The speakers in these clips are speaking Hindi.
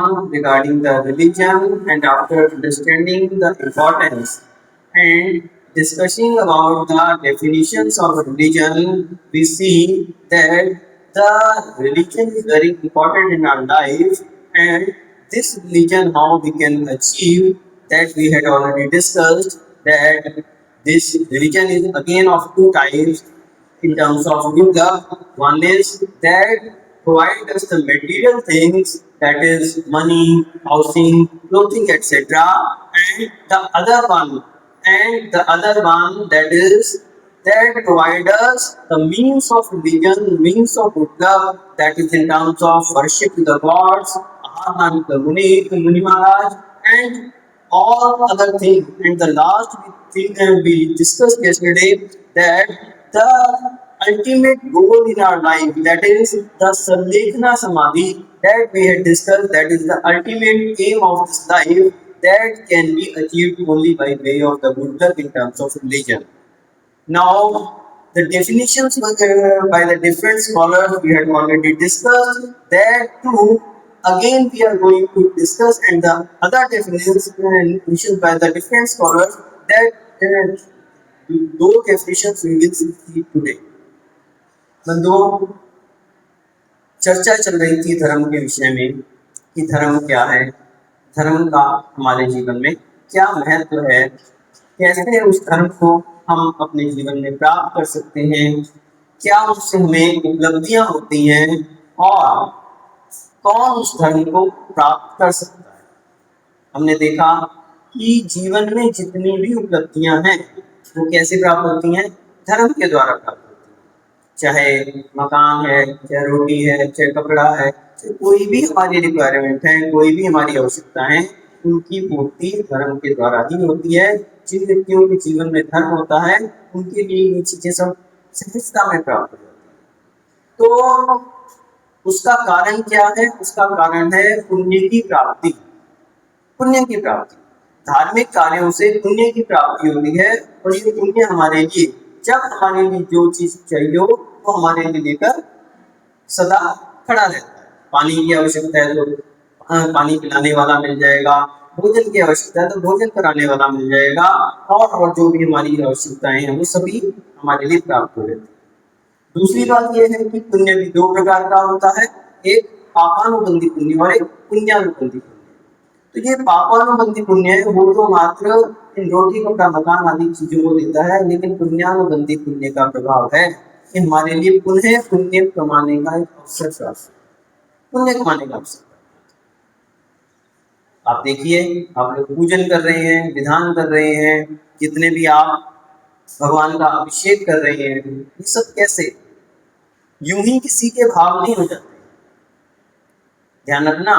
on regarding the religion, and after understanding the importance and discussing about the definitions of religion, we see that the religion is very important in our life, and this religion how we can achieve that we had already discussed that this religion is again of two types in terms of Buddha. One is that provide us the material things, that is money, housing, clothing, etc. And the other one that is that provide us the means of religion, means of Buddha, that is in terms of worship to the gods, Aham, the Muni Maharaj, and all other things. And the last thing we discussed yesterday that the ultimate goal in our life, that is the Sanlekhana Samadhi that we had discussed, that is the ultimate aim of this life that can be achieved only by way of the Buddha in terms of religion. Now, the definitions by the different scholars we had already discussed. That too, again we are going to discuss, and the other definitions by the different scholars that those definitions we will see today. बंधुओं, चर्चा चल रही थी धर्म के विषय में कि धर्म क्या है, धर्म का हमारे जीवन में क्या महत्व है, कैसे उस धर्म को हम अपने जीवन में प्राप्त कर सकते हैं, क्या उससे हमें उपलब्धियां होती हैं और कौन उस धर्म को प्राप्त कर सकता है। हमने देखा कि जीवन में जितनी भी उपलब्धियां हैं वो कैसे प्राप्त होती हैं, धर्म के द्वारा प्राप्त होती हैं। चाहे मकान है, चाहे रोटी है, चाहे कपड़ा है, चाहे कोई भी हमारी रिक्वायरमेंट है, कोई भी हमारी आवश्यकता है, उनकी पूर्ति धर्म के द्वारा ही होती है। जिन व्यक्तियों के जीवन में धर्म होता है उनके लिए ये चीजें सब सहजता में प्राप्त हो जाती है। तो उसका कारण क्या है? उसका कारण है पुण्य की प्राप्ति। पुण्य की प्राप्ति, धार्मिक कार्यों से पुण्य की प्राप्ति होती है, और ये पुण्य हमारे लिए, जब हमारे लिए जो चीज चाहिए हो वो हमारे लिए लेकर सदा खड़ा रहता है। पानी की आवश्यकता है तो पानी पिलाने वाला मिल जाएगा, भोजन की आवश्यकता है तो भोजन कराने वाला मिल जाएगा, और जो भी हमारी आवश्यकताएं हैं वो सभी हमारे लिए प्राप्त हो जाती है। दूसरी बात यह है कि पुण्य भी दो प्रकार का होता है, एक पापानुबंधी पुण्य और एक पुण्यानुबंधी पुण्य। तो ये पापानुबंधी पुण्य है वो तो मात्र इन रोटी कपड़ा मकान आदि चीजों को देता है, लेकिन पुण्यानुबंधी पुण्य का प्रभाव है कि हमारे लिए पुनः पुण्य कमाने का एक अवसर, पुण्य कमाने का अवसर। आप देखिए, आप लोग पूजन कर रहे हैं, विधान कर रहे हैं, जितने भी आप भगवान का अभिषेक कर रहे हैं, ये सब कैसे यूं ही किसी के भाव नहीं हो जाते। ध्यान रखना,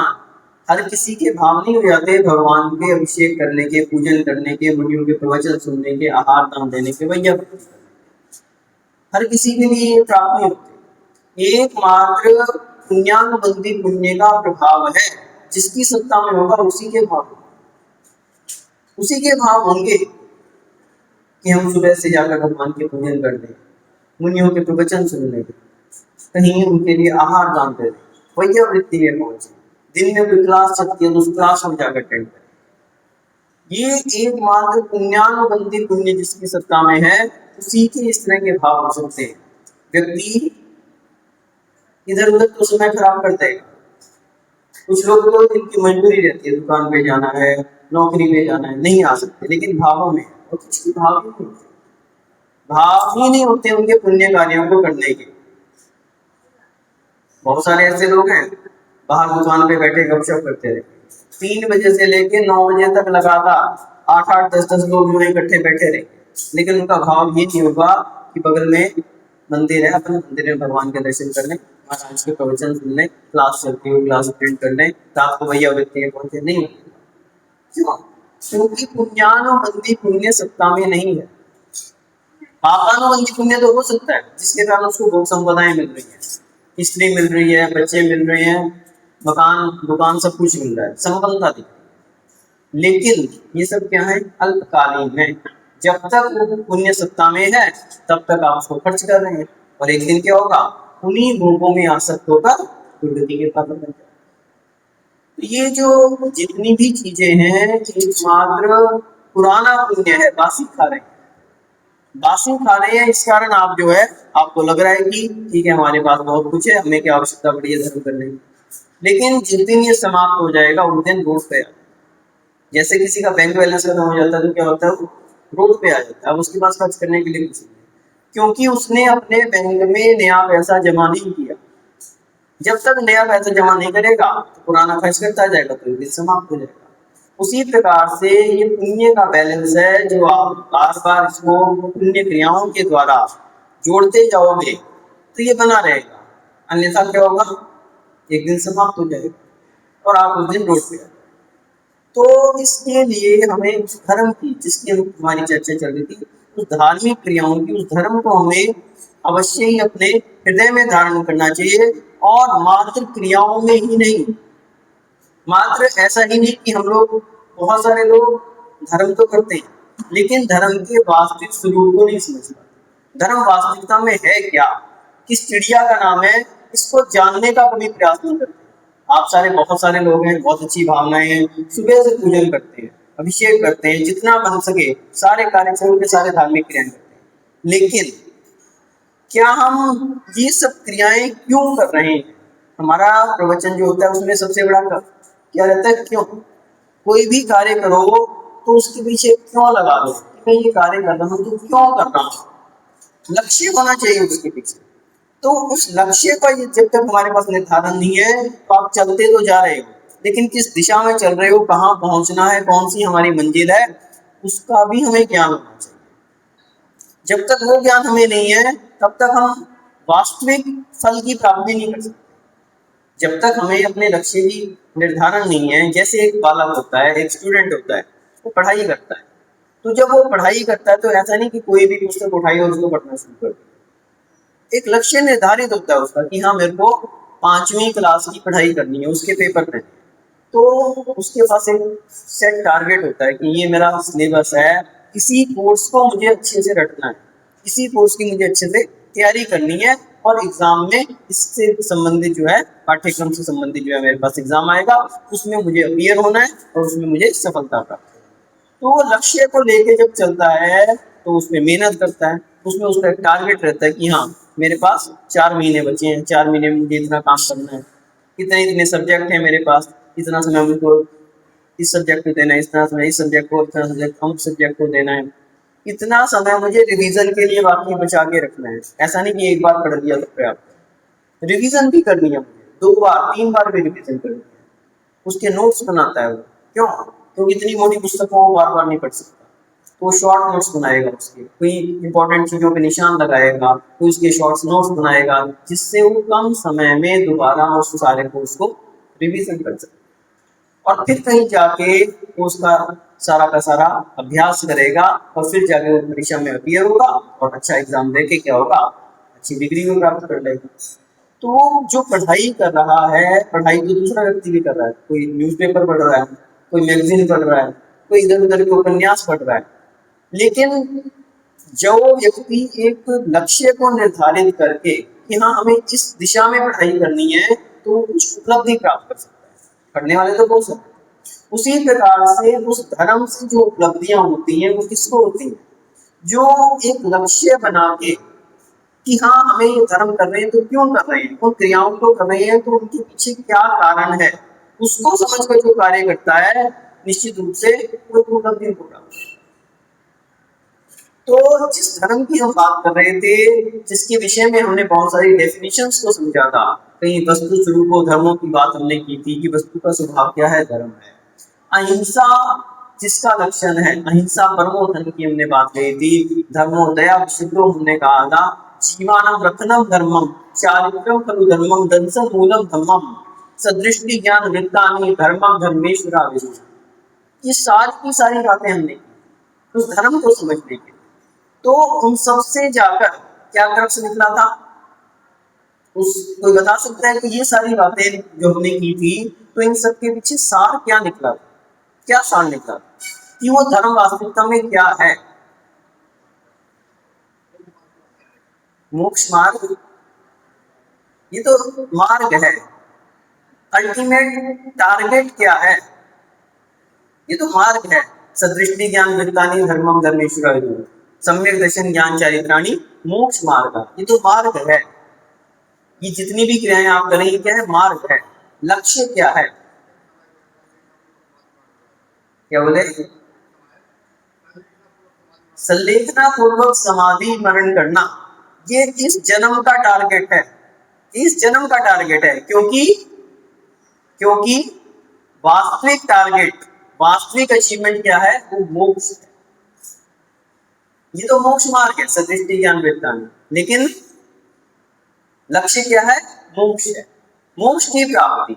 हर किसी के भाव नहीं हो जाते भगवान के अभिषेक करने के, पूजन करने के, मुनियों के प्रवचन सुनने के, आहार दान देने के, भैया हर किसी के लिए ये प्राप्त नहीं होते। एकमात्र पुण्यानुबंधी पुण्य का प्रभाव है, जिसकी सत्ता में होगा उसी के भाव होंगे कि हम सुबह से जाकर भगवान के पूजन कर दें, मुनियों के प्रवचन सुन लें, कहीं उनके लिए आहार दान दे दें, वैया वृत्ति में पहुंचे, दिन में कोई क्लास चलती है तो उस क्लास में जाकर अटेंड करें। ये एकमात्र पुण्यानुबंधी पुण्य जिसकी सत्ता में है, उसी के इस तरह के भाव हो सकते हैं। व्यक्ति इधर उधर तो समय खराब कर देगा। कुछ लोग तो इनकी मजबूरी रहती है, दुकान पे जाना है, नौकरी पे जाना है, नहीं आ सकते, लेकिन भावों में, और कुछ भाव ही नहीं होते उनके पुण्य कार्यों को करने के। बहुत सारे ऐसे लोग हैं बाहर दुकान पे बैठे गपशप करते रहे, 3 बजे से लेके 9 बजे तक लगातार 8-8, 10-10 लोग जो इकट्ठे बैठे रहे, लेकिन उनका भाव ये नहीं होगा कि बगल में मंदिर है, अपन मंदिर में भगवान के दर्शन कर लें, महाराज के प्रवचन सुन लें, क्लास चलती हो क्लास अटेंड कर लें, रात को भैया व्यक्ति पहुंचे, नहीं। क्यों? क्योंकि पुण्यानुबंधी पुण्य सत्ता में नहीं है। पापानुबंधी पुण्य तो हो सकता है जिसके कारण उसको भोग संपदाएं मिल रही है, स्त्री मिल रही है, बच्चे मिल रहे हैं, मकान दुकान सब कुछ मिल रहा है, संपन्नता दिख रही है, लेकिन ये सब क्या है? अल्पकालीन है। जब तक पुण्य सत्ता में है तब तक आप उसको खर्च कर रहे हैं, और एक दिन क्या होगा? उन्हीं भोगों में आसक्त होकर दुर्गति के पात्र बन जाए। तो ये जो जितनी भी चीजें हैं एकमात्र पुराना पुण्य है, बासी खा रहे हैं, बासी खा रहे हैं। इस कारण आप जो है आपको लग रहा है कि ठीक है हमारे पास बहुत कुछ है, हमें क्या आवश्यकता पड़ी है धर्म करने की। लेकिन जिस दिन ये समाप्त हो जाएगा उस दिन रोड पे जैसे किसी का बैंक बैलेंस खत्म हो जाता है तो क्या होता है, रोड पे आ जाता है। अब उसके पास खर्च करने के लिए कुछ नहीं, क्योंकि उसने अपने बैंक में नया पैसा जमा नहीं किया। जब तक नया पैसा जमा नहीं करेगा तो पुराना खर्च करता जाएगा, तो दिन समाप्त हो जाएगा। उसी प्रकार से ये पुण्य का बैलेंस है, जो आप बार बार इसको पुण्य क्रियाओं के द्वारा जोड़ते जाओगे तो ये बना रहेगा, अन्यथा क्या होगा, एक दिन समाप्त हो जाएगा और आप उस दिन रोड पे। तो इसके लिए हमें उस धर्म की, जिसकी हमारी चर्चा चल रही थी, उस धार्मिक क्रियाओं की, उस धर्म को हमें अवश्य ही अपने हृदय में धारण करना चाहिए। और मात्र क्रियाओं में ही नहीं, मात्र ऐसा ही नहीं कि हम लोग, बहुत सारे लोग धर्म तो करते हैं लेकिन धर्म के वास्तविक स्वरूप को नहीं समझ पाते। धर्म वास्तविकता में है क्या, किस चिड़िया का नाम है, इसको जानने का कभी प्रयास नहीं करते। आप सारे, बहुत सारे लोग हैं, बहुत अच्छी भावनाएं हैं, सुबह से पूजन करते हैं, अभिषेक करते हैं, जितना बन सके सारे कार्यक्रम के सारे धार्मिक क्रियाएं करते हैं। लेकिन क्या हम ये सब क्रियाएं क्यों कर रहे हैं? हमारा प्रवचन जो होता है उसमें सबसे बड़ा क्या रहता है, क्यों। कोई भी कार्य करो तो उसके पीछे क्यों लगा दो, मैं ये कार्य कर रहा हूँ तो क्यों कर रहा हूँ, लक्ष्य होना चाहिए उसके पीछे। तो उस लक्ष्य का जब तक हमारे पास निर्धारण नहीं है तो आप चलते तो जा रहे हो, लेकिन किस दिशा में चल रहे हो, कहाँ पहुंचना है, कौन सी हमारी मंजिल है, उसका भी हमें ज्ञान होना चाहिए। जब तक वो ज्ञान हमें नहीं है तब तक हम वास्तविक फल की प्राप्ति नहीं कर सकते। जब तक हमें अपने लक्ष्य की निर्धारण नहीं है, जैसे एक बालक होता है, एक स्टूडेंट होता है, वो पढ़ाई करता है, तो जब वो पढ़ाई करता है तो ऐसा नहीं कि कोई भी पुस्तक उठाई और उसको पढ़ना शुरू कर दिया। एक लक्ष्य निर्धारित होता है उसका कि हाँ मेरे को 5वीं क्लास की पढ़ाई करनी है, उसके पेपर देने, तो उसके पास एक सेट टारगेट होता है कि ये मेरा सिलेबस है, इसी कोर्स को मुझे अच्छे से रटना है, इसी कोर्स की मुझे अच्छे से तैयारी करनी है, और एग्जाम में इससे संबंधित जो है, पाठ्यक्रम से संबंधित जो है मेरे पास एग्जाम आएगा, उसमें मुझे अपीयर होना है और उसमें मुझे सफलता प्राप्त। तो वो लक्ष्य को लेके जब चलता है तो उसमें मेहनत करता है, उसमें उसका एक टारगेट रहता है कि हाँ मेरे पास 4 महीने बचे हैं, 4 महीने में मुझे इतना काम करना है, इतने इतने सब्जेक्ट हैं मेरे पास, इतना समय मुझको इस सब्जेक्ट को देना है, इतना समय इस सब्जेक्ट को, इतना सब्जेक्ट अमुक सब्जेक्ट को देना है, इतना समय मुझे रिवीजन के लिए बाकी बचा के रखना है। ऐसा नहीं कि एक बार पढ़ लिया तो पर्याप्त, रिवीजन भी करनी है मुझे, 2 बार 3 बार भी रिवीजन करनी है। उसके नोट्स बनाता है वो, क्यों, क्योंकि इतनी मोटी पुस्तकों को बार बार नहीं पढ़ सकता, तो शॉर्ट नोट्स बनाएगा, उसके कोई इंपॉर्टेंट चीजों पे निशान लगाएगा, कोई उसके शॉर्ट नोट्स बनाएगा, जिससे वो कम समय में दोबारा उस सारे कोर्स को रिवीजन कर सके, और फिर कहीं जाके वो उसका सारा का सारा अभ्यास करेगा, और फिर जाके वो परीक्षा में अपीयर होगा और अच्छा एग्जाम देके क्या होगा, अच्छी डिग्री भी प्राप्त कर लेगा। तो जो पढ़ाई कर रहा है, पढ़ाई तो दूसरा व्यक्ति भी कर रहा है, कोई न्यूज़पेपर पढ़ रहा है, कोई मैगजीन पढ़ रहा है, कोई इधर उधर के उपन्यास पढ़ रहा है, लेकिन जो व्यक्ति एक लक्ष्य को निर्धारित करके कि हाँ हमें इस दिशा में पढ़ाई करनी है, तो कुछ उपलब्धि प्राप्त कर सकता है। पढ़ने वाले तो बोल सकते हैं। उसी प्रकार से उस धर्म से जो उपलब्धियां होती हैं वो किसको होती हैं, जो एक लक्ष्य बना के कि हाँ हमें ये धर्म कर रहे हैं तो क्यों कर रहे हैं, उन क्रियाओं को कर रहे हैं तो उनके पीछे क्या कारण है, उसको समझकर जो कार्य करता है निश्चित रूप से वो उपलब्धि होगा। तो जिस धर्म की हम बात कर रहे थे, जिसके विषय में हमने बहुत सारी डेफिनेशंस को समझा था, कहीं वस्तु स्वरूप धर्मों की बात हमने की थी कि वस्तु का स्वभाव क्या है, धर्म है। अहिंसा जिसका लक्षण है, अहिंसा परमो धर्म की हमने बात कही थी। धर्मोदया विशुद्धो हमने कहा था, जीवानम रत्नम धर्मम चारित्रम खलु धर्मम दंसम मूलम धर्मम सदृष्टि ज्ञान वृत्तानि धर्मम धर्मेश्वरा विष्णु। ये सारी की सारी बातें हमने की उस धर्म को समझने के। तो उन सब से जाकर क्या क्रक्स निकला था, उस कोई बता सकता है कि ये सारी बातें जो हमने की थी तो इन सब के पीछे सार क्या निकला था, क्या सार निकला कि वो धर्म वास्तविकता में क्या है। मोक्ष मार्ग, ये तो मार्ग है, अल्टीमेट टारगेट क्या है? ये तो मार्ग है। सदृष्टि ज्ञान वृत्तानि धर्मम धर्मेश्वर सम्यक दर्शन ज्ञान चारित्राणि मोक्ष मार्ग, ये तो मार्ग है। ये जितनी भी क्रियाएं आप करें ये क्या है? मार्ग है। लक्ष्य क्या है? क्या बोले? संलेखना पूर्वक समाधि मरण करना, ये इस जन्म का टारगेट है। इस जन्म का टारगेट है, क्योंकि क्योंकि वास्तविक टारगेट, वास्तविक अचीवमेंट क्या है? वो मोक्ष है। ये तो मोक्ष मार्ग है सदृष्टि ज्ञान वृत्तानि, लेकिन लक्ष्य क्या है? मोक्ष है, मोक्ष की प्राप्ति।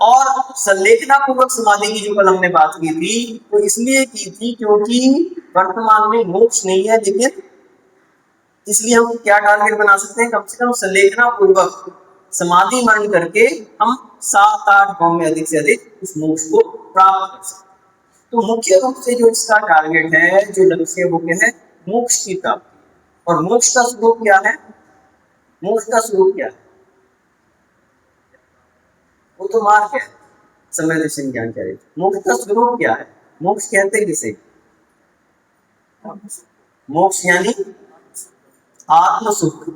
और संलेखना पूर्वक समाधि की जो कल हमने बात की थी, वो इसलिए की थी क्योंकि वर्तमान में मोक्ष नहीं है, लेकिन इसलिए हम क्या टारगेट बना सकते हैं? कम से कम संलेखना पूर्वक समाधि मरण करके हम 7-8 गांव में अधिक से अधिक उस मोक्ष को प्राप्त कर सकते हैं। तो मुख्य रूप से जो इसका टारगेट है, जो लक्ष्य, वो क्या है? मोक्ष की प्राप्ति। और मोक्ष का स्वरूप क्या है? मोक्ष का स्वरूप क्या है? वो तो मार्ग है, समय दर्शन ज्ञान चारित्र। मोक्ष का स्वरूप क्या है? मोक्ष कहते हैं किसे? मोक्ष यानी आत्म सुख,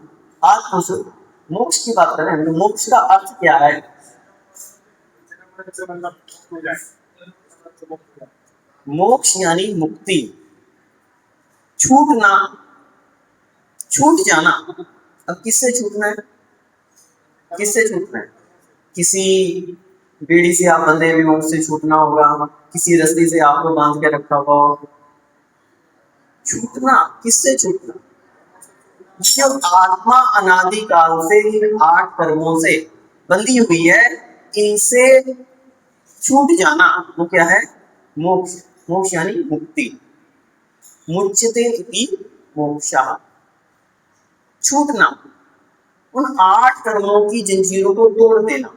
आत्म सुख। मोक्ष की बात करें तो मोक्ष का अर्थ क्या है? मोक्ष यानी मुक्ति, छूटना, छूट जाना। अब किससे छूटना है? किससे छूटना है? किसी बीड़ी से आप बंधे हुए हो, उससे छूटना होगा। किसी रस्सी से आपको बांध के रखा हुआ हो, छूटना। किससे छूटना? जब आत्मा अनादि काल से इन 8 कर्मों से बंधी हुई है, इनसे छूट जाना, वो क्या है? मोक्ष। मोक्ष यानी मुक्ति। मुच्यते इति मोक्षः, छूटना, उन 8 कर्मों की जंजीरों को तोड़ देना।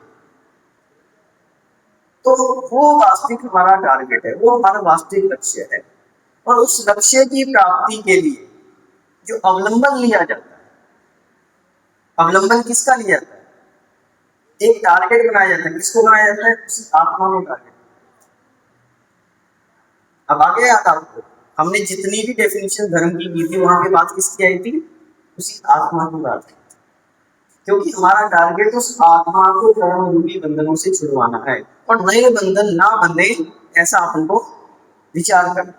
तो वो वास्तविक हमारा टारगेट है, वो हमारा वास्तविक लक्ष्य है। और उस लक्ष्य की प्राप्ति के लिए जो अवलंबन लिया जाता है, अवलंबन किसका लिया जाता है? एक टारगेट बनाया जाता है। किसको बनाया जाता है? उस आत्मा को टारगेट। अब आगे याद आपको, हमने जितनी भी डेफिनेशन धर्म की थी, वहां पे बात किसकी आई थी? उसी आत्मा की बात की। क्योंकि हमारा टारगेट उस आत्मा को कर्म रूपी बंधनों से छुड़वाना है, और नए बंधन ना बंधे, ऐसा अपन को विचार कर।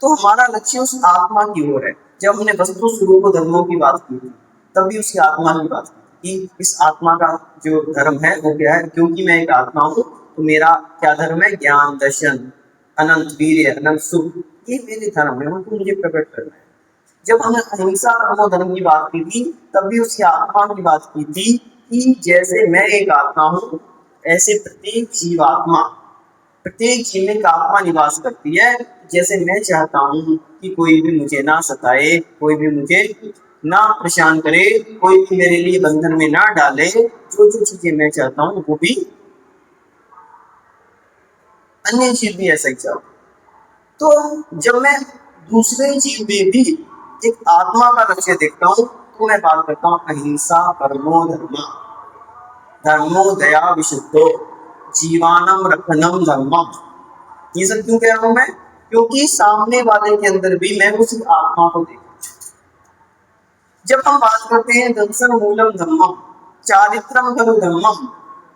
तो हमारा लक्ष्य उस आत्मा की ओर है। जब हमने वस्तु स्वरूप धर्मों की बात की थी, तब भी उसकी आत्मा की बात की कि इस आत्मा का जो धर्म है वो क्या है? क्योंकि मैं एक आत्मा हूँ, तो मेरा क्या धर्म है? ज्ञान, दर्शन, अनंत वीर्य, अनंत सुख, ये मेरे धर्म है, उनको मुझे प्रकट करना है। जब हमने अहिंसा परमो धर्म की बात की थी, तब भी उसकी आत्मा की बात की थी कि जैसे मैं एक आत्मा हूँ, ऐसे प्रत्येक जीवात्मा, प्रत्येक जीव में एक आत्मा निवास करती है। जैसे मैं चाहता हूँ कि कोई भी मुझे ना सताए, कोई भी मुझे ना परेशान करे, कोई भी मेरे लिए बंधन में ना डाले, जो जो चीजें मैं चाहता हूँ वो भी अन्य जीव भी ऐसा ही चाहते। तो जब मैं दूसरे जीव में भी एक आत्मा का लक्ष्य देखता हूँ, तो मैं बात करता हूँ अहिंसा परमो धर्म, धर्मो दया विशुद्धो, जीवानम रखनम धर्मम। ये सब क्यों कह रहा हूं मैं? क्योंकि सामने वाले के अंदर भी मैं उस आत्मा को देखता। जब हम बात करते हैं दर्शन मूलम धर्मम, चारित्रम खलु धर्मम,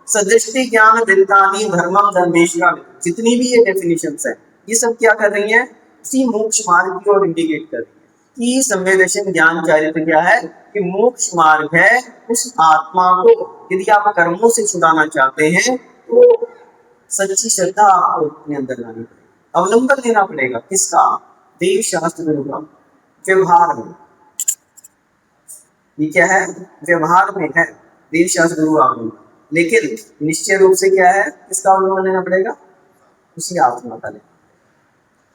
सदृष्टि ज्ञान वृत्तानि धर्मम धर्मेश्वर, जितनी भी ये डेफिनेशंस है, ये सब क्या कर रही हैं? उसी मोक्ष मार्ग की ओर इंडिकेट कर रही है कि संवेदन ज्ञान चारित्र क्या है? कि मोक्ष मार्ग है। उस आत्मा को यदि आप कर्मों से छुड़ाना चाहते हैं, तो सच्ची श्रद्धा आपको अपने अंदर लानी पड़ेगी, अवलंबन लेना पड़ेगा। किसका? देव शास्त्र का, व्यवहार में। ये क्या है? व्यवहार में है देव शास्त्र अवलंबन, लेकिन निश्चय रूप से क्या है? किसका अवलंबन लेना पड़ेगा? उसी आत्मा का लेना।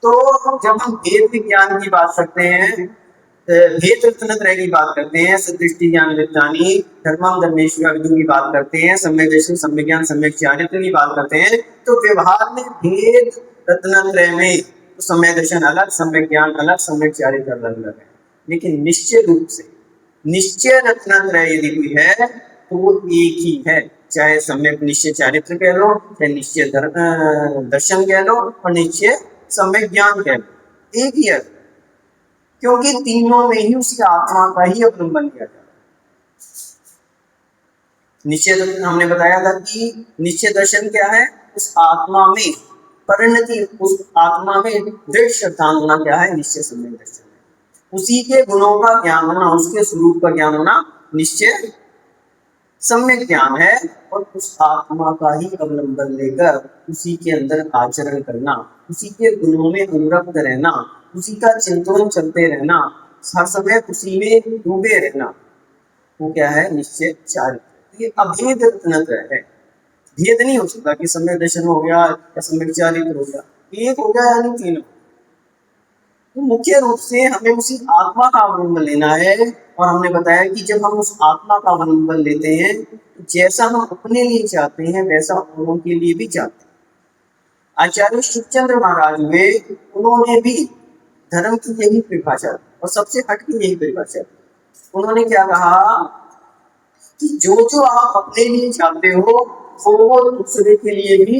तो जब हम भेद विज्ञान की बात करते हैं, भेद रत्नत्रय की बात करते हैं, सदृष्टि ज्ञान वृत्तानि धर्मम धर्मेश्वर की बात करते हैं, सम्यक दर्शन, सम्यक ज्ञान, सम्यक चारित्र की बात करते हैं, तो व्यवहार में भेद रत्नत्रय में तो सम्यक दर्शन अलग, सम्यक ज्ञान अलग, सम्यक चारित्र अलग अलग है। लेकिन निश्चय रूप से निश्चय रत्नत्रय यदि कोई है तो वो एक ही है। चाहे सम्यक निश्चय चारित्र कह लो, चाहे निश्चय दर्शन कह लो, और निश्चय सम्यक ज्ञान कह लो, एक ही है, क्योंकि तीनों में ही उसी आत्मा का ही अवलंबन किया जाता है। निश्चय हमने बताया था कि निश्चय दर्शन क्या है, उस आत्मा में परिणति, उस आत्मा में दृढ़ श्रद्धा होना क्या है, निश्चय सम्यक दर्शन है। उसी के गुणों का ज्ञान होना, उसके स्वरूप का ज्ञान होना निश्चय सम्यक ज्ञान है, और उस आत्मा का ही अवलंबन लेकर उसी के अंदर आचरण करना, उसी के गुणों में अनुरक्त रहना, उसी का चिंतन चलते रहना, हर समय उसी में डूबे रहना, वो क्या है, निश्चय चारित्र। ये अभेद रत्नत्र है, भेद नहीं हो सकता कि सम्यक दर्शन हो गया या सम्यक चारित्र हो गया, एक हो गया यानी तीनों। तो मुख्य रूप से हमें उसी आत्मा का अवलंबन लेना है, और हमने बताया कि जब हम उस आत्मा का अवलंबन लेते हैं, जैसा हम अपने लिए चाहते हैं वैसा औरों के लिए भी चाहते हैं। आचार्य शिवचंद्र महाराज हुए, उन्होंने भी धर्म की यही परिभाषा और सबसे हट की यही परिभाषा, उन्होंने क्या कहा कि जो जो आप अपने लिए चाहते हो वो दूसरे के लिए भी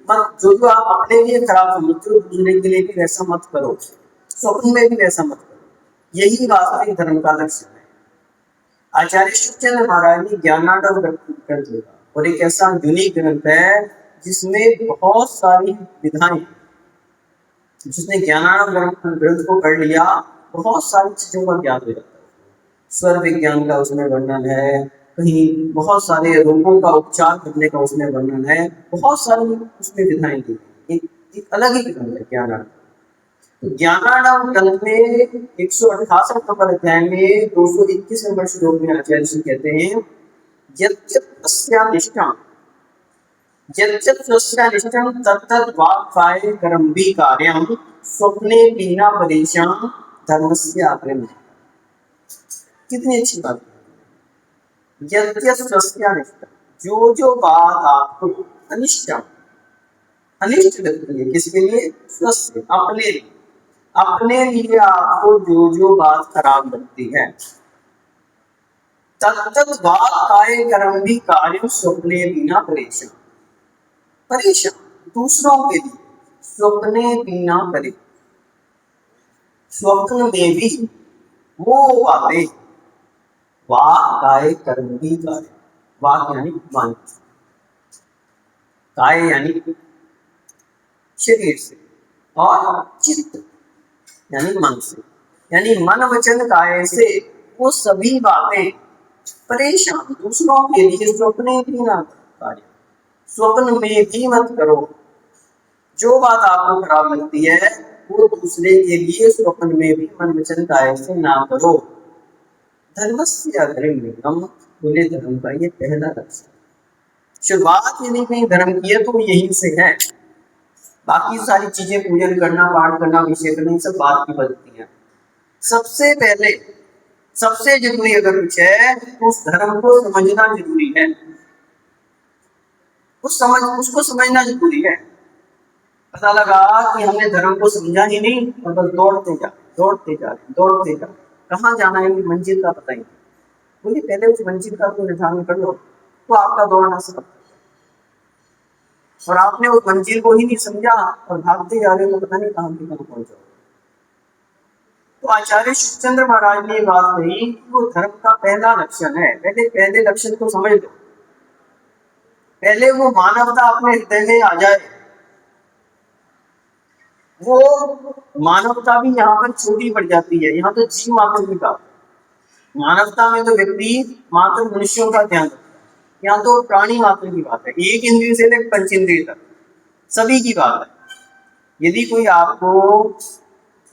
मत, जो जो आप अपने लिए खराब समझते हो दूसरे के लिए भी वैसा मत करो, स्वप्न में भी वैसा मत करो। यही वास्तविक धर्म का लक्ष्य है। आचार्य शिवचंद्र महाराज ने ज्ञानानंद ग्रंथ लिखा, और एक ऐसा यूनिक ग्रंथ है जिसमें बहुत सारी विधाएं, जिसने ज्ञानानंद ग्रंथ को पढ़ लिया बहुत सारी चीजों का ज्ञान हो जाता है। स्वर विज्ञान का उसमें वर्णन है, कहीं बहुत सारे रोगों का उपचार करने का उसमें वर्णन है, बहुत सारी उसमें विधाएं दी, एक अलग ही ग्रंथ है ज्ञानानंद। ज्ञानानंद ग्रंथ में 168 नंबर अध्याय में 221 नंबर श्लोक में आचार्य जी कहते हैं, तत्तद् वाक्काये कर्मभि कार्यं स्वप्ने बिना परेशान धर्मस्य आग्रह। कितनी अच्छी बात है। जो जो बात आपको अनिष्ट लगती है, किसके लिए, स्वस्थ, अपने लिए आपको जो जो बात खराब लगती है, तत्तद् वाक्काये कर्मभि कार्यं स्वप्ने बिना परेशान, दूसरों के लिए स्वप्ने बिना करे, स्वप्न में भी वो बातें, वाक काय कर्म भी कार्य, वाक यानी मन, काय यानी शरीर से, और चित्त यानी मन से, यानी मन वचन काय से वो सभी बातें परेशान, दूसरों के लिए स्वप्ने बिना कार्य, स्वप्न में भी मत करो। जो बात आपको खराब लगती है वो दूसरे के लिए स्वप्न में भी मन वचन काय से ना करो। धर्मस्य अग्रम, बोले धर्म का ये पहला लक्ष्य। शुरुआत यदि कहीं धर्म की है तो यहीं से है, बाकी सारी चीजें पूजन करना, पाठ करना, विषय करना, सब बात की पद्धति है। सबसे पहले सबसे जरूरी अगर कुछ है तो उस धर्म को समझना जरूरी है, उसको समझना जरूरी है। पता लगा कि हमने धर्म को समझा ही नहीं और बस दौड़ते जा, कहाँ जाना है मंजिल का पता ही नहीं। बोलिए पहले उस मंजिल का तो निर्धारण कर लो, तो आपका दौड़ना सब, और आपने उस मंजिल को ही नहीं समझा और भागते जा रहे हो तो पता नहीं कहाँ के कहाँ पहुंचो। तो आचार्य शिवचंद्र महाराज ने बात कही कि वो धर्म का पहला लक्षण है, पहले लक्षण को समझ लो, पहले वो मानवता अपने हृदय में आ जाए। वो मानवता भी यहाँ पर छोटी पड़ जाती है, यहाँ तो जीव मात्र की बात, मानवता में तो व्यक्ति मात्र मनुष्यों का ध्यान रखता है, यहाँ तो प्राणी मात्र की बात है, एक इंद्रिय से लेकर पंच इंद्रिय तक सभी की बात है। यदि कोई आपको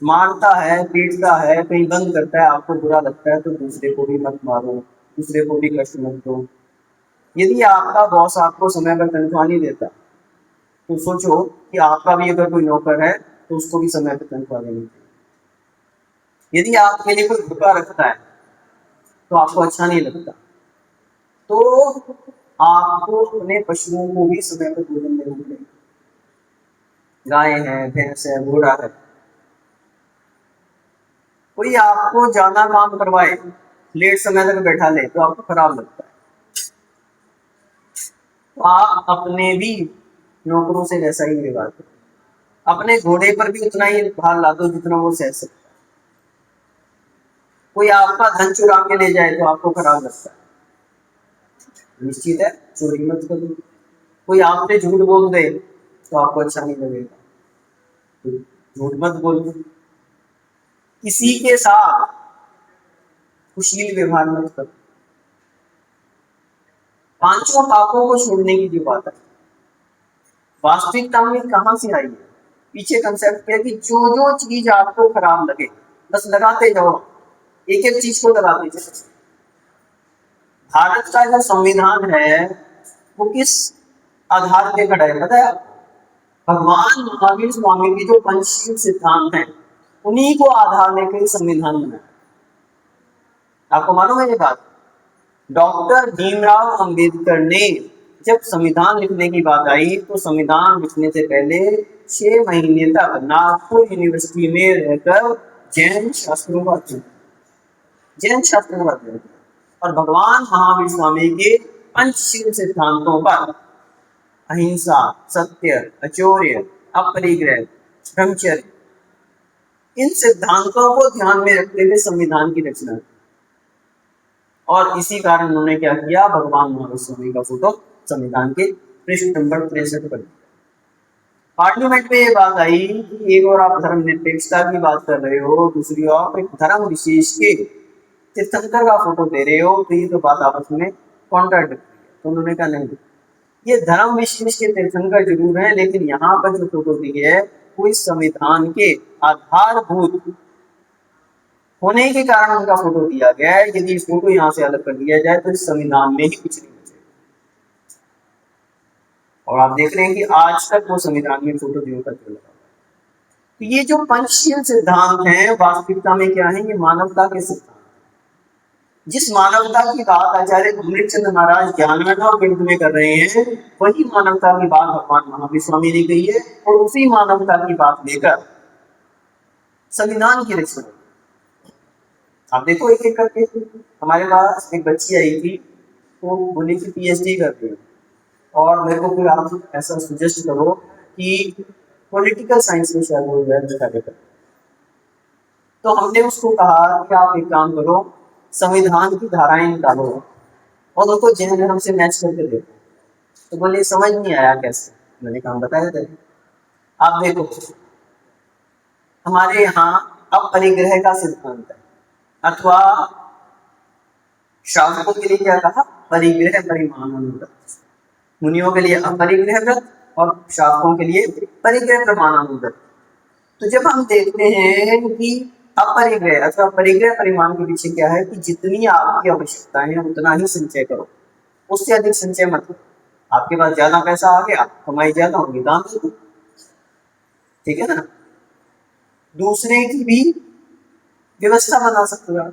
मारता है, पीटता है, कहीं बंद करता है, आपको बुरा लगता है तो दूसरे को भी मत मारो, दूसरे को भी कष्ट मत दो। यदि आपका बॉस आपको समय पर तनख्वाह नहीं देता तो सोचो कि आपका भी अगर कोई नौकर है तो उसको भी समय पर तनख्वाह देनी चाहिए। यदि आपके लिए कोई भूखा रखता है तो आपको अच्छा नहीं लगता, तो आपको अपने पशुओं को भी समय पर भोजन देना चाहिए। गाय है, भैंस है, घोड़ा है, कोई आपको ज्यादा काम करवाए, लेट समय तक बैठा ले तो आपको खराब लगता है। तो आप अपने भी नौकरों से वैसा ही व्यवहार करो, अपने घोड़े पर भी उतना ही भार ला दो जितना वो सह सकता है। कोई आपका धन चुरा के ले जाए तो आपको खराब लगता है, निश्चित है चोरी मत करो। कोई आपसे झूठ बोल दे तो आपको अच्छा नहीं लगेगा, तो झूठ मत बोलो। किसी के साथ कुशील व्यवहार मत करो। पांचों पापों को छोड़ने की जो बात है, वास्तविकता में कहां से आई है? पीछे कंसेप्ट है कि जो जो चीज आपको खराब लगे बस लगाते जाओ, एक एक चीज को लगाते जाओ। भारत का जो संविधान है वो किस आधार पे खड़ा है पता है? भगवान महावीर स्वामी के जो पंचशील सिद्धांत हैं उन्हीं को आधार लेकर संविधान बना। आपको मालूम है ये बात? डॉक्टर भीमराव अंबेडकर ने जब संविधान लिखने की बात आई तो संविधान लिखने से पहले 6 महीने तक नागपुर यूनिवर्सिटी में रहकर जैन शास्त्रों का अध्ययन, जैन शास्त्रों का अध्ययन, और भगवान महावीर स्वामी के पंचशील सिद्धांतों पर अहिंसा, सत्य, अचौर्य, अपरिग्रह, ब्रह्मचर्य, इन सिद्धांतों को ध्यान में रखते हुए संविधान की रचना। और इसी कारण उन्होंने क्या किया, भगवान महावीर स्वामी का फोटो संविधान के पृष्ठ नंबर 63 पर। पार्लियामेंट में ये बात आई कि एक और आप धर्मनिरपेक्षता की बात कर रहे हो, दूसरी ओर एक धर्म विशेष के तीर्थंकर का फोटो दे रहे हो, तो ये तो बात आपस में कॉन्ट्राडिक्ट है। तो उन्होंने कहा नहीं, ये धर्म विशेष के तीर्थंकर जरूर है, लेकिन यहाँ पर जो फोटो दी है वो इस संविधान के आधारभूत होने के कारण उनका फोटो दिया गया है। यदि इस फोटो यहाँ से अलग कर दिया जाए तो इस संविधान में ही कुछ नहीं बचेगा। और आप देख रहे हैं कि आज तक वो संविधान में फोटो जो का जो लगा। तो ये जो पंचशील सिद्धांत हैं वास्तविकता में क्या है? ये मानवता के सिद्धांत। जिस मानवता की बात आचार्य गुरुचंद्र महाराज ज्ञानगण और गणित में कर रहे हैं वही मानवता की बात भगवान महावीर स्वामी ने कही है, और उसी मानवता की बात लेकर संविधान की रचना। आप देखो एक एक करके। हमारे पास एक बच्ची आई थी, वो बोली कि पीएचडी करती है, और मेरे को कोई आप ऐसा सजेस्ट करो कि पॉलिटिकल साइंस में शायद वो जाए। तो हमने उसको कहा कि आप एक काम करो, संविधान की धाराएं निकालो और उनको जैन धर्म से मैच करके देखो। तो बोले समझ नहीं आया कैसे? मैंने कहा बताया थे। आप देखो हमारे यहाँ अपरिग्रह का सिद्धांत है, अथवा श्रावकों के लिए क्या कहा? परिग्रह परिमाण व्रत। मुनियों के लिए अपरिग्रह व्रत और श्रावकों के लिए परिग्रह प्रमाण व्रत। तो जब हम देखते हैं कि अपरिग्रह अथवा परिग्रह परिमाण के पीछे क्या है कि जितनी आपकी आवश्यकता है उतना ही संचय करो, उससे अधिक संचय मत करो। आपके पास ज्यादा पैसा आ गया, कमाई ज्यादा होगी, दान दो, ठीक है ना? दूसरे की भी व्यवस्था बना सकते हो।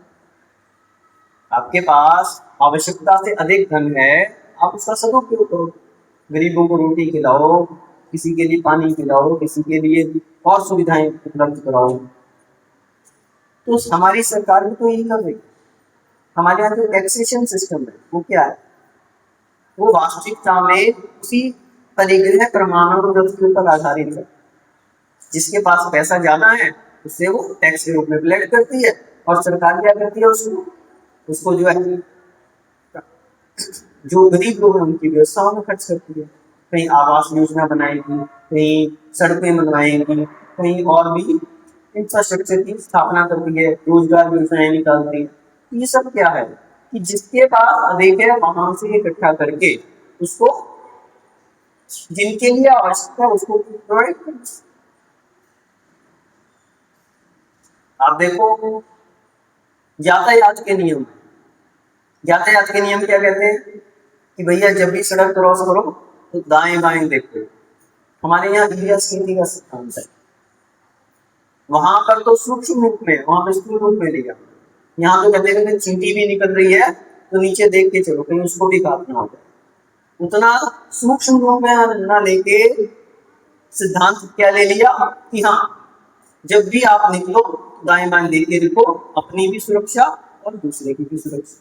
आपके पास आवश्यकता से अधिक धन है, आप उसका सदुपयोग करो। गरीबों को रोटी खिलाओ, किसी के लिए पानी पिलाओ, किसी के लिए और सुविधाएं उपलब्ध कराओ। तो हमारी सरकार भी तो यही कर रही है। हमारे यहाँ जो टैक्सेशन सिस्टम है वो क्या है? वो वास्तविकता में उसी परिग्रह प्रमाणों के ऊपर आधारित है। जिसके पास पैसा ज्यादा है उससे वो टैक्स के रूप में कलेक्ट करती है, और सरकार क्या करती है उसको जो है जो गरीब लोग हैं उनकी व्यवस्थाओं में खर्च करती है। कहीं आवास योजना बनाएगी, कहीं सड़कें बनवाएंगी, कहीं और भी इंफ्रास्ट्रक्चर की स्थापना करती है, रोजगार योजनाएं निकालती है। ये सब क्या है कि जिसके पास अधिक है वहां से इकट्ठा करके उसको जिनके लिए आवश्यक है उसको प्रोवाइड करना। आप देखो यातायात के नियम, यातायात के नियम क्या कहते हैं कि भैया जब भी सड़क क्रॉस करो तो दाएं बाएं देखो। हमारे यहाँ दिव्या स्मृति का सिद्धांत है, वहां पर तो सूक्ष्म रूप में, वहां पर स्थूल रूप में लिया। यहाँ तो कहते हैं चींटी भी निकल रही है तो नीचे देख के चलो, कहीं उसको भी काटना होगा। उतना सूक्ष्म रूप में न लेके सिद्धांत क्या ले लिया कि हाँ जब भी आप निकलो दाएं बाएं देख के रखो, अपनी भी सुरक्षा और दूसरे की भी सुरक्षा।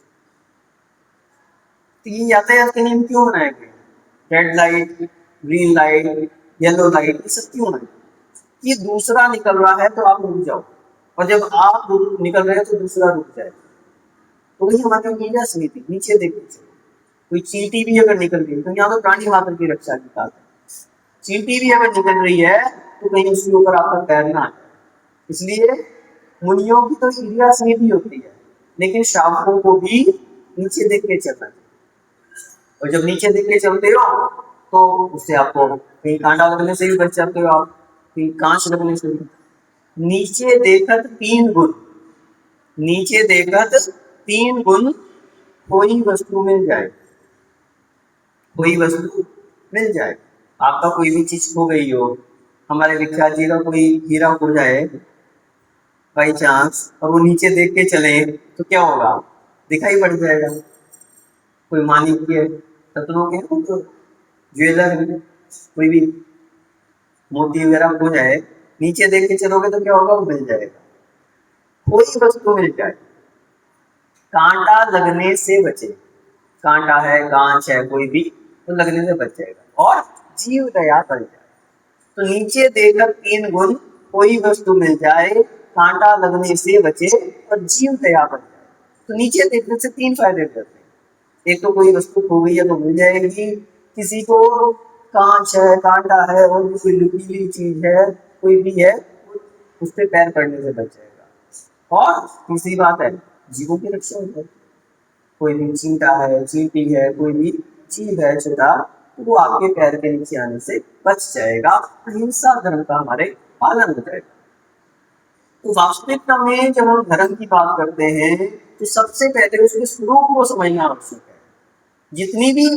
तो ये यातायात के नियम क्यों बनाए गए? Red light, green light, yellow light, ये सब क्यों है? ये दूसरा निकल रहा है तो आप रुक जाओ, और जब आप निकल रहे हैं तो दूसरा रुक जाए। तो वही हमारी मीडिया समिति, नीचे देखो, कोई चींटी भी अगर निकल रही है तो यहाँ तो प्राणी मात्र की रक्षा की बात है, चींटी भी अगर निकल रही है तो कहीं उसके ऊपर आपका पैर ना आए। इसलिए मुनियों की तो ईर्ष्या समिति होती है, लेकिन श्रावकों को भी नीचे देख के चलना चाहिए। और जब नीचे देख के चलते हो तो उससे आपको कहीं कांटा लगने से भी बच जाते हो, आप कहीं कांच लगने से भी। नीचे देखत तीन गुण, नीचे देखत तीन गुण, कोई वस्तु मिल जाए, कोई वस्तु मिल जाए। आपका कोई भी चीज खो गई हो, हमारे विख्यात जी का कोई हीरा खो जाए बाई चांस, और वो नीचे देख के चले तो क्या होगा? दिखाई पड़ जाएगा। कोई माणिक्य रत्नों के तो ज्वेलर, कोई भी मोती वगैरह खो जाए, नीचे देख के चलोगे तो क्या होगा? वो मिल जाएगा। कोई वस्तु मिल जाए, कांटा लगने से बचे, कांटा है, कांच है, कोई भी तो लगने से बच जाएगा, और जीव दया कर जाए। तो नीचे देखकर तीन गुण, कोई वस्तु मिल जाए, कांटा लगने से बचे और जीव दया कर जाए। तो नीचे देखने से तीन फायदे होते हैं। एक तो कोई वस्तु खो गई है तो मिल जाएगी, किसी को कांच है, कांटा है, और भी कोई लुकीली चीज है, कोई भी है, उस पे पैर पड़ने से बच जाएगा। और तीसरी बात है, जीवों की रक्षा हो जाएगी। कोई भी चींटा है, चींटी है, कोई भी जीव है छोटा, तो वो आपके पैर के नीचे आने से बच जाएगा। अहिंसा धर्म का हमारे पालन हो जाएगा। तो वास्तविकता में जब हम धर्म की बात करते हैं तो सबसे पहले उसके स्वरूप को समझना आवश्यक है। जितनी भी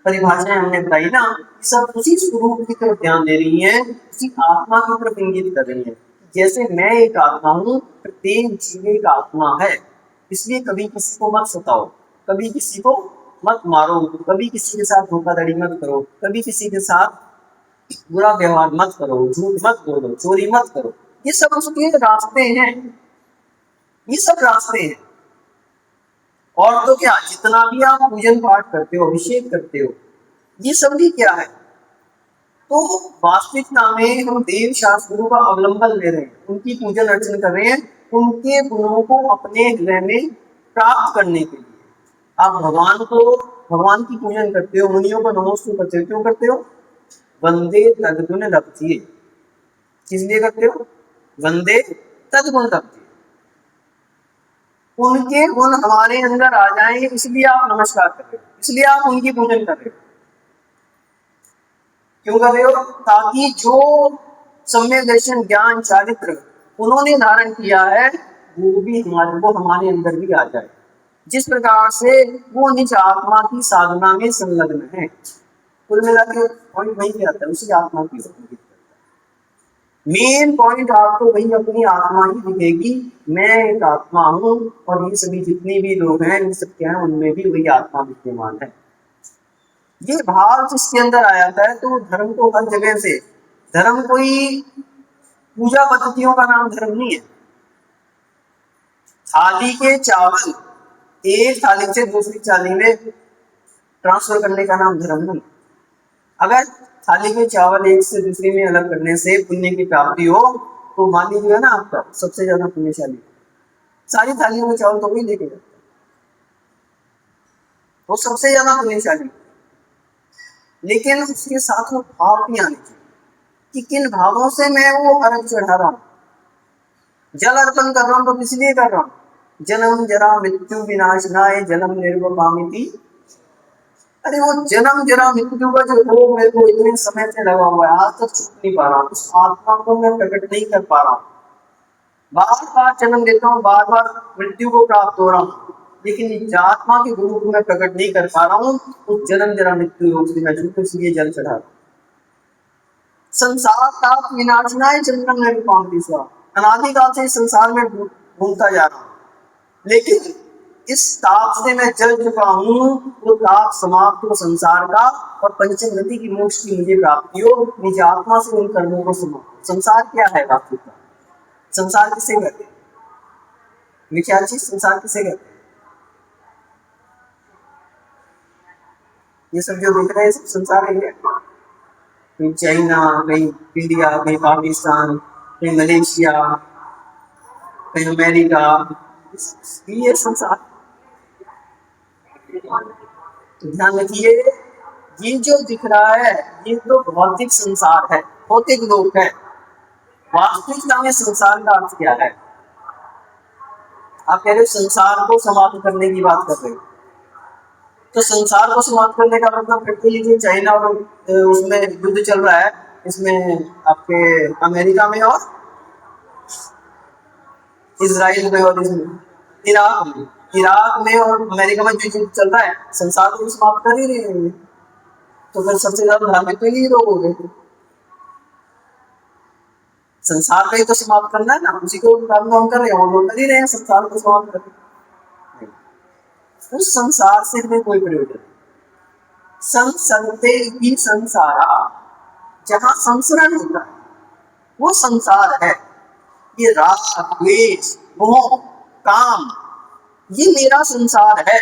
परिभाषाएं हमने बताई ना, सब उसी स्वरूप की तरफ ध्यान दे रही है, उसी आत्मा की तरफ इंगित कर रही है। जैसे मैं एक आत्मा हूँ, प्रत्येक जीव एक आत्मा है, इसलिए कभी किसी को मत सताओ, कभी किसी को मत मारो, कभी किसी के साथ धोखाधड़ी मत करो, कभी किसी के साथ बुरा व्यवहार मत करो, झूठ मत बोलो, चोरी मत करो। ये सब उसके रास्ते हैं, ये सब रास्ते हैं। और तो क्या, जितना भी आप पूजन पाठ करते हो, अभिषेक करते हो, ये सब भी क्या है? तो वास्तविकता में हम देव शास्त्रों का अवलंबन ले रहे हैं, उनकी पूजन अर्चन कर रहे हैं, उनके गुणों को अपने हृदय में प्राप्त करने के लिए। आप भगवान की पूजन करते हो, मुनियों को नमोस्तु करते हो, क्यों करते हो? वंदे तद्गुण लब्धिये। किस लिए करते हो? वंदे तद्गुण लब्धिये। उनके गुण हमारे अंदर आ जाएं, इसलिए आप नमस्कार कर रहे हो, इसलिए आप उनकी पूजन कर रहे हो। क्यों कर रहे हो? ताकि जो सम्यक दर्शन, ज्ञान, चारित्र उन्होंने धारण किया है, वो भी हमारे अंदर भी आ जाए। जिस प्रकार से वो निज आत्मा की साधना में संलग्न है। कुल मिला के पॉइंट वही आता है, उसी आत्मा की मेन पॉइंट आपको वही अपनी आत्मा ही दिखेगी। मैं एक आत्मा हूँ, और ये सभी जितने भी लोग हैं, इन सब क्या है, उनमें भी वही आत्मा विद्यमान है। ये भाव जिसके अंदर आ जाता है तो धर्म को हर जगह से, धर्म कोई पूजा पद्धतियों का नाम धर्म नहीं है। थाली के चावल एक थाली से दूसरी थाली में ट्रांसफर करने का नाम धर्म नहीं। अगर थाली के चावल एक से दूसरी में अलग करने से पुण्य की प्राप्ति हो, तो मान लीजिए ना, आपका सबसे ज्यादा पुण्यशाली सारी थालियों में चावल तो वही लेके जाता, वो सबसे ज्यादा पुण्यशाली। लेकिन उसके साथ वो भाव भी आने चाहिए कि किन भावों से मैं वो अर्घ चढ़ा रहा हूँ। जल अर्पण कर रहा हूँ तो किस लिए कर रहा हूँ? जन्म जरा मृत्यु विनाशनाय जन्म निर्वकामिति। अरे वो जन्म जरा मृत्यु का जो रोग मेरे को इतने समय से लगा हुआ है, आज तक छूट नहीं पा रहा हूँ, उस आत्मा को मैं प्रकट नहीं कर पा रहा हूँ। बार बार जन्म लेता हूँ, बार बार मृत्यु को प्राप्त हो रहा हूँ, लेकिन इस आत्मा के गुरु को मैं प्रकट नहीं कर पा रहा हूँ। उस जन्म जरा मृत्यु रोग से मैं छूट, इसलिए जल चढ़ा रहा हूँ। संसार ताप विनाशनाय जन्म निर्वकामिति स्वा। अनादिकाल से इस संसार में घूमता जा रहा हूँ, लेकिन इस ताप से मैं जल चुका हूँ, वो ताप समाप्त हो संसार का, और पंचम गति की मोक्ष की मुझे प्राप्ति हो, निज आत्मा से उन कर्मों को समाप्त। संसार क्या है वास्तविकता? संसार किसे कहते हैं? विख्यात चीज, संसार किसे कहते हैं? ये सब जो दिख रहा है सब संसार ही है। कहीं चाइना, कहीं इंडिया, कहीं पाकिस्तान, कहीं मलेशिया, कहीं अमेरिका, ये संसार। तो ध्यान रखिए, ये जो दिख रहा है ये तो भौतिक संसार है, भौतिक लोक है। वास्तविकता में संसार का अर्थ क्या है? आप कह रहे हो संसार को समाप्त करने की बात कर रहे हो, तो संसार को समाप्त करने का मतलब फिर तो ये जो चाइना और उसमें युद्ध चल रहा है, इसमें आपके अमेरिका में और इजराइल में और इसमें इराक में और अमेरिका में जो युद्ध चल रहा है, संसार को समाप्त कर ही रहे हैं। तो फिर सबसे ज्यादा धार्मिक तो यही लोग हो गए। संसार का ही तो समाप्त करना है ना, उसी को काम हम कर रहे हैं, वो लोग कर ही रहे हैं संसार को समाप्त कर रहे हैं। उस संसार से हमें कोई प्रयोजन नहीं। संसरते ही संसारा, जहां संसरण होता है वो संसार है। ये राग, द्वेष, मोह, काम, ये मेरा संसार है।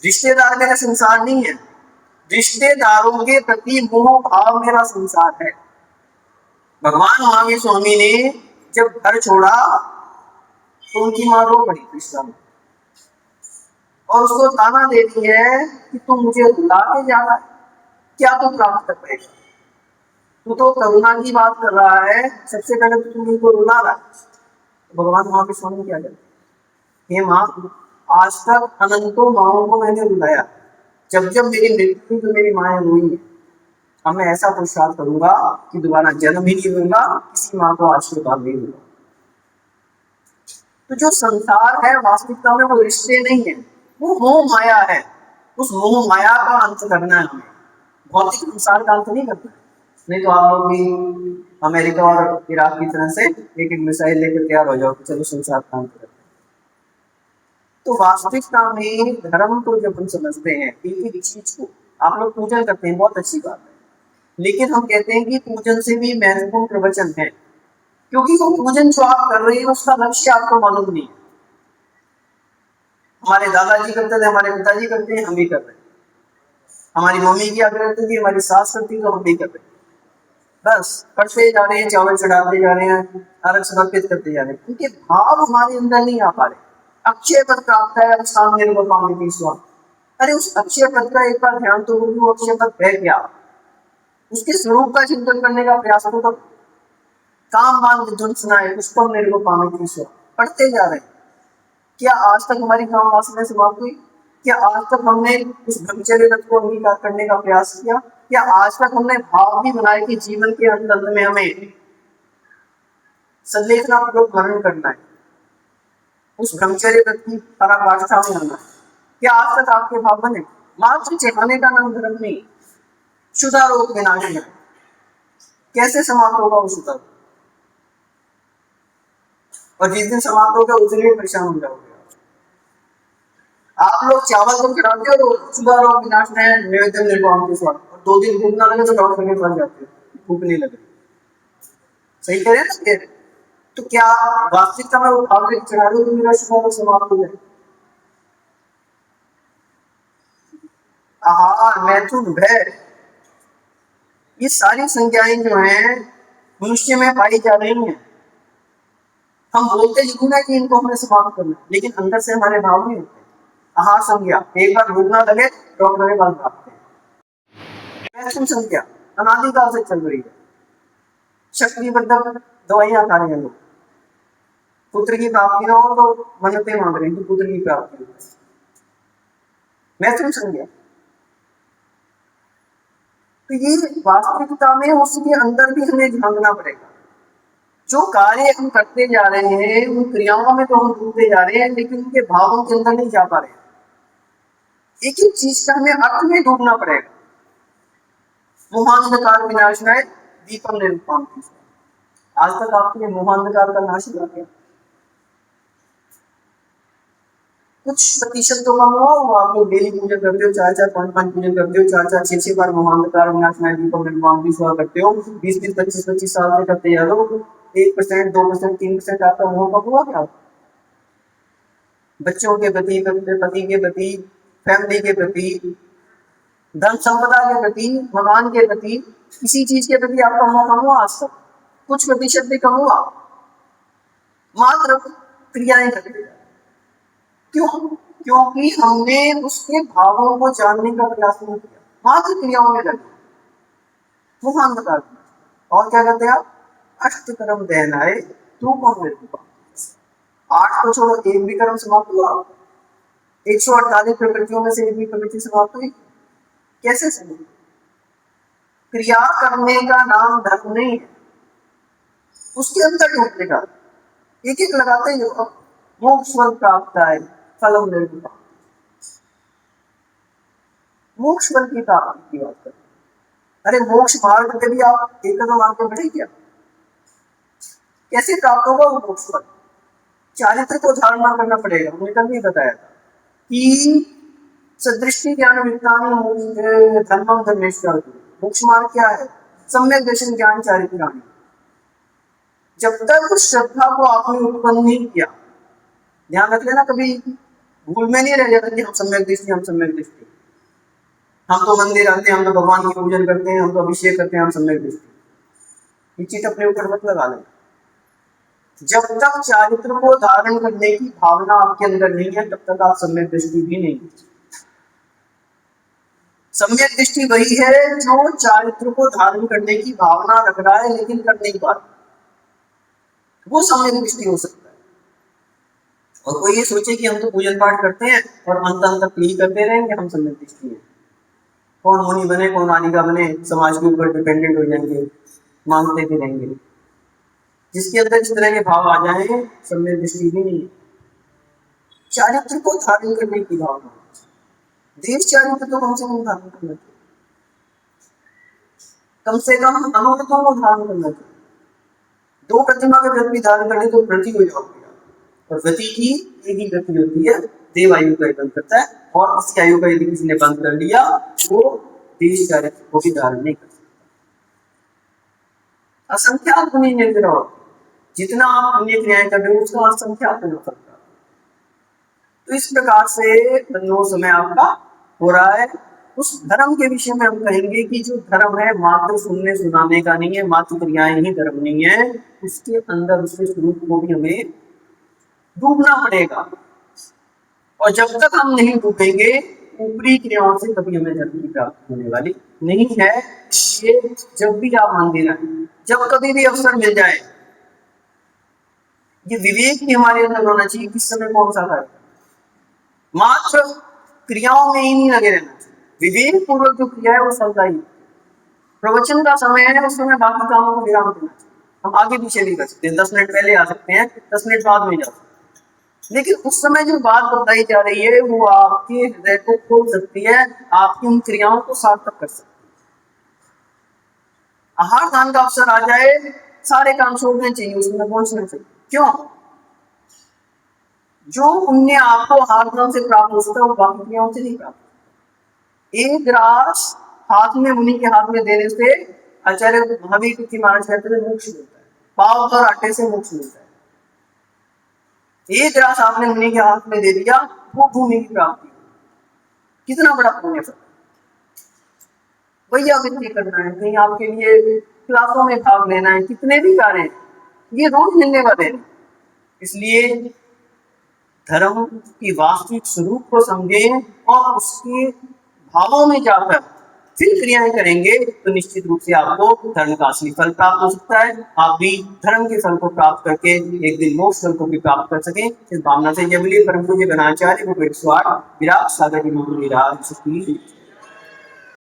रिश्तेदार मेरा संसार नहीं है, रिश्तेदारों के प्रति मोह भाव मेरा संसार है। भगवान महावीर स्वामी ने जब घर छोड़ा तो उनकी मां रो पड़ी कृष्णा में, और उसको ताना देती है कि तू मुझे रुला के जा रहा है, क्या तू प्राप्त कर पाएगा? तू तो करुणा की बात कर रहा है, सबसे पहले तो तू मुझको रुला रहा है। तो भगवान महावीर स्वामी क्या कहते, हे माँ, आज तक अनंतों माओं को मैंने रुलाया, जब जब मेरी मृत्यु तो मेरी माएँ रोई है, अब मैं ऐसा पुरुषार्थ करूंगा कि दोबारा जन्म ही नहीं दूंगा, किसी माँ को आशीर्वाद नहीं दूंगा। तो जो संसार है वास्तविकता में वो रिश्ते नहीं है, वो मोह माया है। उस मोह माया का अंत करना है हमें, भौतिक संसार का अंत नहीं करना है। नहीं तो आप लोग भी अमेरिका और इराक की तरह से एक एक मिसाइल लेकर तैयार हो जाओ, चलो संसार का अंत करते हैं। तो वास्तविकता में धर्म को जब हम समझते हैं, एक एक चीज को आप लोग पूजन करते हैं, बहुत अच्छी बात है, लेकिन हम कहते हैं कि पूजन से भी महत्वपूर्ण प्रवचन है, क्योंकि वो पूजन जो आप कर रहे हैं उसका लक्ष्य आपको मालूम नहीं है। हमारे दादाजी करते थे, हमारे पिताजी करते हैं, हम भी कर रहे हैं। हमारी मम्मी किया करती थी, हमारी सास करती थी, तो हम भी कर रहे हैं। बस पढ़ते जा रहे हैं, चावल चढ़ाते जा रहे हैं, अर्घ समर्पित करते जा रहे हैं, क्योंकि भाव हमारे अंदर नहीं आ पा रहे। अक्षय पद प्राप्त है, अब सामने अरे उस अक्षय पद का एक बार ध्यान तो वो अक्षय पद है क्या, उसके स्वरूप का चिंतन करने का प्रयास करो। तब काम मान विध्वंसना है, पुष्पम निर्वपामित ईश्वर पढ़ते जा रहे हैं। क्या आज तक हमारी काम वासना समाप्त हुई? क्या आज तक हमने उस ब्रह्मचर्य रथ को अंगीकार करने का प्रयास किया? क्या आज तक हमने भाव भी बनाया कि जीवन के अंत में हमें संलेखना पूर्वक भरण करना है, उस ब्रह्मचर्य रथ की पराकाष्ठा में आना है? क्या आज तक आपके भाव बने? मात्र चेहरे का नाम धर्म नहीं, शुद्धारोप विनाश है। कैसे समाप्त होगा वो शुद्धारोप? और जिस दिन समाप्त होगा उस दिन परेशान हो जाओगे। आप लोग चावल तो खिलाते हो, शुद्धारोप विनाश में नैवेद्य निर्वाण के स्वाद, और 2 दिन भूख ना लगे तो डॉक्टर के पास जाते हो, भूख नहीं लगे। सही कह रहे हैं ना? तो क्या वास्तविकता में वो भाव लेकर चढ़ा दो तो मेरा शुद्धारोप समाप्त हो जाए? आहार, मैथुन, भय, ये सारी संज्ञाएं जो हैं मनुष्य में पाई जा रही हैं। हम बोलते जरूर है कि इनको हमें समाप्त करना, लेकिन अंदर से हमारे भाव नहीं होते। आहार संज्ञा, एक बार भूख ना लगे डॉक्टर के पास भागते हैं। मैथुन संज्ञा अनादिकाल से चल रही है, शक्तिवर्धक दवाइयां खा रहे हैं लोग, पुत्र की प्राप्ति ना हो तो मन्नतें मांग रहे हैं कि पुत्र की प्राप्ति हो। मैथुन संज्ञा, तो ये वास्तविकता में उसके अंदर भी हमें झांकना पड़ेगा। जो कार्य हम करते जा रहे हैं उन क्रियाओं में तो हम डूबते जा रहे हैं, लेकिन उनके भावों के अंदर नहीं जा पा रहे। एक एक चीज का हमें अर्थ में डूबना पड़ेगा। मोहांधकार विनाशनाय दीपम निर्वापम। आज तक आपके मोहांधकार का नाश हुआ क्या? कुछ प्रतिशत तो कम हुआ। आप लोग डेली पूजन करते हो, 4-4, 5-5 पूजन करते हो, 4-4, 6-6 बार मोहांधकार विनाशनाय दीपम निर्वापम स्वा करते हो, 20-20, 25-25 साल से करते जा रहे हो। 1%, 2%, 3% आपका मोह कब हुआ क्या? बच्चों के प्रति, पति के प्रति, फैमिली के प्रति, धन संपदा के प्रति, भगवान के प्रति, किसी चीज के प्रति आपका मोह कम हुआ आज तक? कुछ प्रतिशत भी कम हुआ? मात्र क्रियाएं करते। क्यों? क्योंकि हमने उसके भावों को जानने का प्रयास नहीं किया, मात्र क्रियाओं में लगे, मुखान बता दिया। और क्या करते आप? अष्ट कर्म दहनाए तू कौन मेरे, 8 को छोड़ो, एक भी कर्म समाप्त हुआ? 148 प्रकृतियों में से एक भी प्रकृति समाप्त हुई? कैसे समझ? क्रिया करने का नाम धर्म नहीं है, उसके अंदर ढूंढने का। एक एक लगाते ही मोक्ष फल प्राप्त है, फलम निर्भर, मोक्ष फल की प्राप्ति की बात करते। अरे मोक्ष मार्ग पे भी आप एक कदम आगे बढ़े क्या? कैसे प्राप्त होगा वो मोक्ष फल? चारित्र को धारणा करना पड़ेगा। हमने कल भी बताया था कि सदृष्टि ज्ञान विज्ञान धर्मम धर्मेश्वर। मोक्ष मार्ग क्या है? सम्यक दर्शन ज्ञान चारित्राणि। जब तक उस श्रद्धा को आपने उत्पन्न नहीं किया, ध्यान रख लेना, कभी भूल में नहीं रह जाता कि हम सम्यक दृष्टि, हम सम्यक दृष्टि, हम तो मंदिर आते हैं, हम तो भगवान की पूजन करते हैं, हम तो अभिषेक करते हैं, हम सम्यक दृष्टि। ये चीज अपने ऊपर मत लगा लेना। जब तक चारित्र को धारण करने की भावना आपके अंदर नहीं है, तब तक आप सम्यक दृष्टि भी नहीं। सम्यक दृष्टि वही है जो चारित्र को धारण करने की भावना रख रहा है लेकिन कर नहीं पा रहा, वो सम्यक दृष्टि हो सकता है। और कोई ये सोचे कि हम तो पूजन पाठ करते हैं और अंत तक यही करते रहेंगे, हम सम्यक दृष्टि है। कौन मुनि बने, कौन मालिका बने, समाज के ऊपर डिपेंडेंट हो जाएंगे, मांगते भी रहेंगे। जिसके अंदर इस तरह के भाव आ जाए, सम्यक दृष्टि भी नहीं। चारित्र को धारण करने की भावना, देश चारित्र तो कम से कम धारण करना चाहिए, कम से कम अनुगतों को धारण करना चाहिए। 2 प्रतिमा के व्रत भी धारण करने तो प्रति हो जाओगे, और व्रति की एक ही गति होती है, देव आयु का बंद करता है, और इस आयु का यदि किसी ने बंद कर लिया वो देश चारित्र को भी धारण नहीं कर सकता। असंख्यात पुण्य निर्ग्रह, जितना आप पुण्य क्रियाएं कर रहे हो उसका असंख्यात हो सकता है। तो इस प्रकार से तन्नो समय आपका हो रहा है। उस धर्म के विषय में हम कहेंगे कि जो धर्म है मात्र सुनने सुनाने का नहीं है, मात्र क्रियाएं ही धर्म नहीं है, उसके अंदर उसके स्वरूप को भी हमें डूबना पड़ेगा। और जब तक हम नहीं डूबेंगे ऊपरी क्रियाओं से कभी हमें धर्म की प्राप्ति होने वाली नहीं है। ये जब भी आप मंदिर आए, जब कभी भी अवसर मिल जाए, ये विवेक भी हमारे अंदर होना चाहिए किस समय कौन सा कार्य, मात्र क्रियाओं में ही नहीं लगे रहना चाहिए। विवेक पूर्वक जो क्रिया है वो फलदायी। प्रवचन का समय है, उस समय बाकी कामों को विराम देना चाहिए। हम आगे पीछे भी कर सकते हैं, 10 मिनट पहले आ सकते हैं, 10 मिनट बाद में जा सकते हैं, लेकिन उस समय जो बात बताई जा रही है वो आपके हृदय को खोल सकती है, आपकी उन क्रियाओं को सार्थक कर सकती है। आहार दान का अवसर आ जाए, सारे काम छोड़ने चाहिए, उसमें पहुंचना चाहिए। क्यों? जो पुण्य आपको आहार दान से प्राप्त हो सकता है वो बाकी क्रियाओं से नहीं प्राप्त। एक ग्रास हाथ में, मुनि के हाथ में देने से आचार्य महावीर की महाराज कहते हैं मोक्ष मिलता है, पाव और आटे से मोक्ष मिलता है। एक ग्रास आपने मुनि के हाथ में दे दिया, वो भूमि की प्राप्ति, कितना बड़ा पुण्य फल। वही वित्ती करना है, कहीं आपके लिए क्लासों में भाग लेना है, कितने भी कार्य ये रोज मिलने वाले हैं। इसलिए धर्म की वास्तविक स्वरूप को समझें और उसके भावों में जाकर फिर क्रियाएं करेंगे तो निश्चित रूप से आपको धर्म का असली फल प्राप्त हो सकता है। आप भी धर्म के फल को प्राप्त करके एक दिन मोक्ष फल को भी प्राप्त कर सकें। इस भावना से जब परम पूज्य गणाचार्य को 108 विराट सागर की